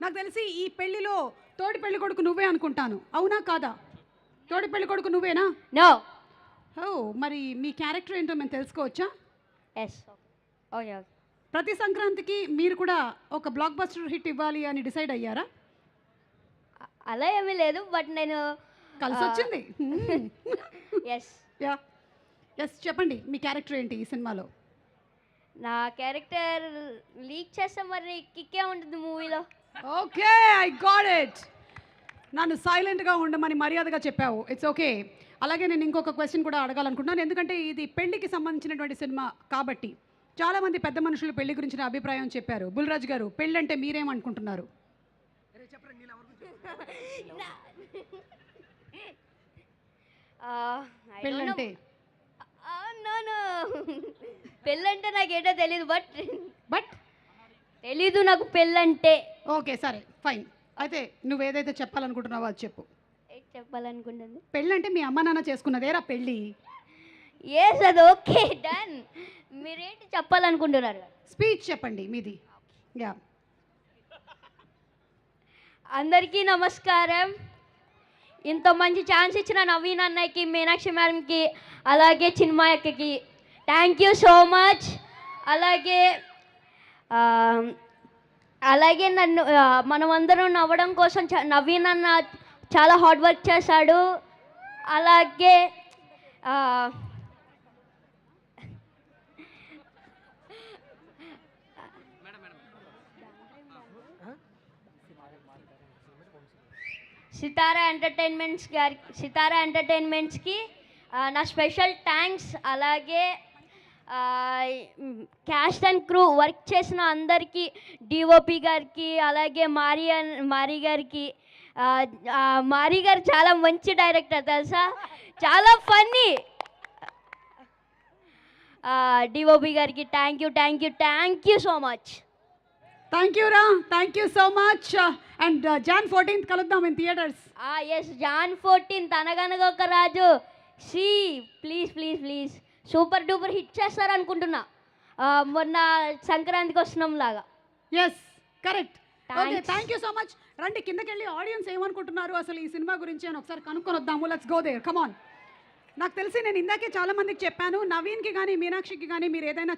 నాకు తెలిసి ఈ పెళ్లిలో తోడి పెళ్లి కొడుకు నువ్వే అనుకుంటాను, అవునా కాదా? తోడి పెళ్లి కొడుకు నువ్వేనా? నో. ఓ, మరి మీ క్యారెక్టర్ ఏంటో మేము తెలుసుకోవచ్చా? ఎస్. ఓకే. ప్రతి సంక్రాంతికి మీరు కూడా ఒక బ్లాక్ బస్టర్ హిట్ ఇవ్వాలి అని డిసైడ్ అయ్యారా? అలా ఏమీ లేదు, బట్ నేను కలిసి వచ్చింది. ఎస్. యా, ఎస్, చెప్పండి మీ క్యారెక్టర్ ఏంటి ఈ సినిమాలో? నా క్యారెక్టర్ లీక్ చేస్తే మరి కిక్కే ఉంటుంది మూవీలో. Okay, I got it. నన్ను సైలెంట్గా ఉండమని మర్యాదగా చెప్పావు, ఇట్స్ ఓకే. అలాగే నేను ఇంకొక క్వశ్చన్ కూడా అడగాలనుకుంటున్నాను, ఎందుకంటే ఇది పెళ్లికి సంబంధించినటువంటి సినిమా కాబట్టి చాలామంది పెద్ద మనుషులు పెళ్లి గురించిన అభిప్రాయం చెప్పారు. బుల్రాజ్ గారు, పెళ్ళి అంటే మీరేమనుకుంటున్నారు? పెళ్ళంటే పెళ్ళంటే నాకేటో తెలీదు, బట్ బట్ తెలీదు నాకు పెళ్ళంటే. ఓకే, సరే, ఫైన్. అయితే నువ్వు ఏదైతే చెప్పాలనుకుంటున్నావో అది చెప్పు. చెప్పాలనుకుంటుంది పెళ్ళంటే మీ అమ్మ నాన్న చేసుకున్నదేరా పెళ్ళి. ఎస్, అది ఓకే, డన్. మీరేంటి చెప్పాలనుకుంటున్నారు? స్పీచ్ చెప్పండి మీది. యా. అందరికీ నమస్కారం. ఇంత మంచి ఛాన్స్ ఇచ్చిన నవీన్ అన్నయ్యకి, మీనాక్షి మేడంకి, అలాగే చిన్మయ అక్కకి థ్యాంక్ యూ సో మచ్. అలాగే అలాగే నన్ను మనమందరం నవ్వడం కోసం నవీన్ అన్న చాలా హార్డ్ వర్క్ చేశాడు. అలాగే సితారా ఎంటర్టైన్మెంట్స్కి నా స్పెషల్ థ్యాంక్స్. అలాగే క్యాస్ట్ అండ్ క్రూ వర్క్ చేసిన అందరికీ, డిఓపి గారికి, అలాగే మారీ గారికి. మారీ గారు చాలా మంచి డైరెక్టర్ తెలుసా, చాలా ఫన్నీ. డిఓపి గారికి thank you so much. Thank you రా, thank you so much. And Jan 14th కలుద్దాం in theatres. Yes, Jan 14th Anaganaga Oka Raju. Please super duper hit చేస్తారు అనుకుంటున్నా, మొన్న సంక్రాంతికి వస్తున్నాం లాగా. Yes, correct. Okay, thank you so much. రండి కిందకి వెళ్ళి ఆడియన్స్ ఏమనుకుంటున్నారు అసలు ఈ సినిమా గురించి అని ఒకసారి కనుక్కొని వద్దాము. Let's go there, come on. నాకు తెలిసి నేను ఇందాకే చాలా మందికి చెప్పాను, నవీన్కి కానీ మీనాక్షికి కానీ మీరు ఏదైనా